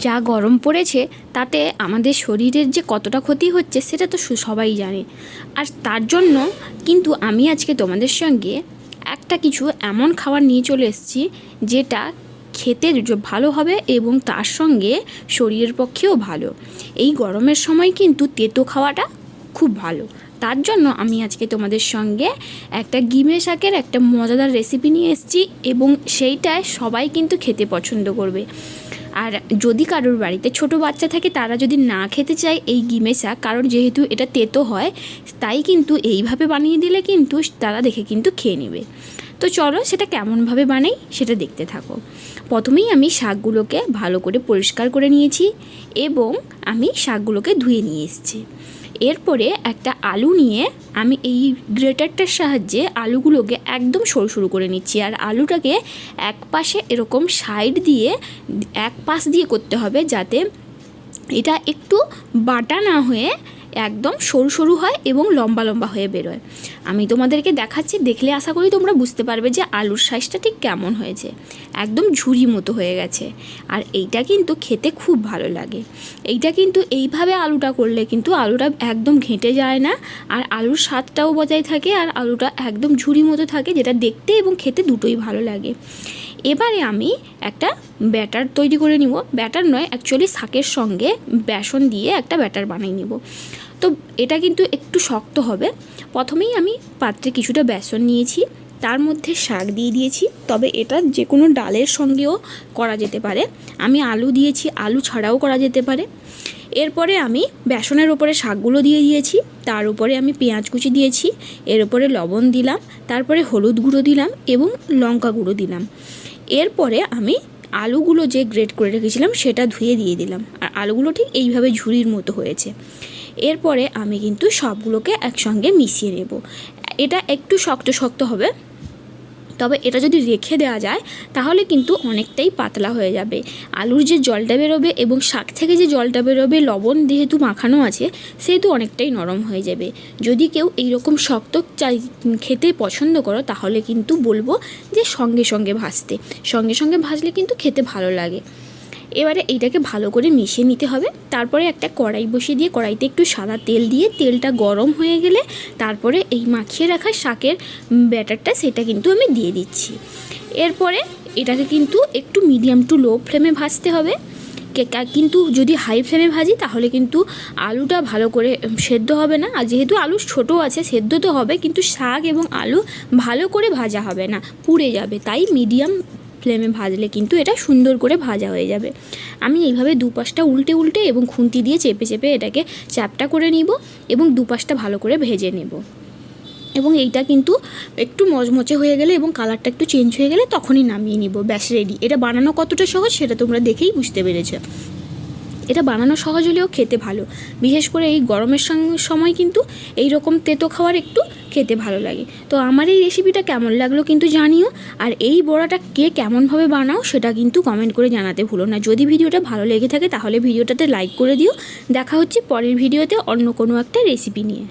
যা গরম পড়েছে তাতে আমাদের শরীরের যে কতটা ক্ষতি হচ্ছে সেটা তো সবাই জানে। আর তার জন্য কিন্তু আমি আজকে তোমাদের সঙ্গে একটা কিছু এমন খাবার নিয়ে চলে এসেছি যেটা খেতে ভালো হবে এবং তার সঙ্গে শরীরের পক্ষেও ভালো। এই গরমের সময় কিন্তু তেতো খাওয়াটা খুব ভালো। তার জন্য আমি আজকে তোমাদের সঙ্গে একটা গিমে শাকের একটা মজাদার রেসিপি নিয়ে এসেছি এবং সেইটায় সবাই কিন্তু খেতে পছন্দ করবে। আর যদি কারোর বাড়িতে ছোট বাচ্চা থাকে তারা যদি না খেতে চায় এই গিমে শাক, কারণ যেহেতু এটা তেতো হয় তাই কিন্তু এইভাবে বানিয়ে দিলে কিন্তু তারা দেখে কিন্তু খেয়ে নেবে। তো চলো সেটা কেমনভাবে বানাই সেটা দেখতে থাকো। প্রথমেই আমি শাকগুলোকে ভালো করে পরিষ্কার করে নিয়েছি এবং আমি শাকগুলোকে ধুয়ে নিয়ে এসেছি। এরপরে একটা আলু নিয়ে আমি এই গ্রেটারটার সাহায্যে আলুগুলোকে একদম সরু সরু করে নিচ্ছি। আর আলুটাকে এক পাশে এরকম সাইড দিয়ে এক পাশ দিয়ে করতে হবে যাতে এটা একটু বাটা না হয়ে একদম সরু সরু হয় এবং লম্বা লম্বা হয়ে বেরোয়। আমি তোমাদেরকে দেখাচ্ছি, দেখলে আশা করি তোমরা বুঝতে পারবে যে আলুর সাইজটা ঠিক কেমন হয়েছে। একদম ঝুরি মতো হয়ে গেছে। আর এইটা কিন্তু খেতে খুব ভালো লাগে। এইটা কিন্তু এইভাবে আলুটা করলে কিন্তু আলুটা একদম ঘেঁটে যায় না, আর আলুর স্বাদটাও বজায় থাকে, আর আলুটা একদম ঝুরি মতো থাকে, যেটা দেখতে এবং খেতে দুটোই ভালো লাগে। এবারে আমি একটা ব্যাটার তৈরি করে নিব। ব্যাটার নয়, অ্যাকচুয়ালি শাকের সঙ্গে বেসন দিয়ে একটা ব্যাটার বানিয়ে নিব। তো এটা কিন্তু একটু শক্ত হবে। প্রথমেই আমি পাত্রে কিছুটা বেসন নিয়েছি, তার মধ্যে শাক দিয়ে দিয়েছি। তবে এটা যে কোনো ডালের সঙ্গেও করা যেতে পারে। আমি আলু দিয়েছি, আলু ছাড়াও করা যেতে পারে। এরপরে আমি বেসনের ওপরে শাকগুলো দিয়ে দিয়েছি, তার উপরে আমি পেঁয়াজ কুচি দিয়েছি, এর উপরে লবণ দিলাম, তারপরে হলুদ গুঁড়ো দিলাম এবং লঙ্কা গুঁড়ো দিলাম। এরপরে আমি আলুগুলো যে গ্রেট করে রেখেছিলাম সেটা ধুয়ে দিয়ে দিলাম। আর আলুগুলো ঠিক এইভাবে ঝুরির মতো হয়েছে। এরপরে আমি কিন্তু সবগুলোকে একসঙ্গে মিশিয়ে নেব। এটা একটু শক্ত শক্ত হবে, তবে এটা যদি রেখে দেওয়া যায় তাহলে কিন্তু অনেকটাই পাতলা হয়ে যাবে। আলুর যে জলটা বেরোবে এবং শাক থেকে যে জলটা বেরোবে, লবণ যেহেতু মাখানো আছে সেহেতু অনেকটাই নরম হয়ে যাবে। যদি কেউ এইরকম শক্ত খেতে পছন্দ করো তাহলে কিন্তু বলবো যে সঙ্গে সঙ্গে ভাজলে কিন্তু খেতে ভালো লাগে। এবারে এইটাকে ভালো করে মিশিয়ে নিতে হবে। তারপরে একটা কড়াই বসিয়ে দিয়ে কড়াইতে একটু সাদা তেল দিয়ে তেলটা গরম হয়ে গেলে তারপরে এই মাখিয়ে রাখা শাকের ব্যাটারটা সেটা কিন্তু আমি দিয়ে দিচ্ছি। এরপরে এটাকে কিন্তু একটু মিডিয়াম টু লো ফ্লেমে ভাজতে হবে। কিন্তু যদি হাই ফ্লেমে ভাজি তাহলে কিন্তু আলুটা ভালো করে সেদ্ধ হবে না। আর যেহেতু আলু ছোটো আছে সেদ্ধ তো হবে, কিন্তু শাক এবং আলু ভালো করে ভাজা হবে না, পুড়ে যাবে। তাই মিডিয়াম ফ্লেমে ভাজলে কিন্তু এটা সুন্দর করে ভাজা হয়ে যাবে। আমি এইভাবে দুপাশটা উল্টে উল্টে এবং খুন্তি দিয়ে চেপে চেপে এটাকে চ্যাপটা করে নিব এবং দুপাশটা ভালো করে ভেজে নেব। এবং এইটা কিন্তু একটু মচমচে হয়ে গেলে এবং কালারটা একটু চেঞ্জ হয়ে গেলে তখনই নামিয়ে নিব। ব্যাস রেডি। এটা বানানো কতটা সহজ সেটা তোমরা দেখেই বুঝতে পেরেছো। এটা বানানো সহজ হলেও খেতে ভালো। বিশেষ করে এই গরমের সময় কিন্তু এই রকম তেতো খাবার একটু খেতে ভালো লাগে। তো আমার এই রেসিপিটা কেমন লাগলো কিন্তু জানিও। আর এই বড়াটা কে কেমনভাবে বানাও সেটা কিন্তু কমেন্ট করে জানাতে ভুলো না। যদি ভিডিওটা ভালো লেগে থাকে তাহলে ভিডিওটাতে লাইক করে দিও। দেখা হচ্ছে পরের ভিডিওতে অন্য কোনো একটা রেসিপি নিয়ে।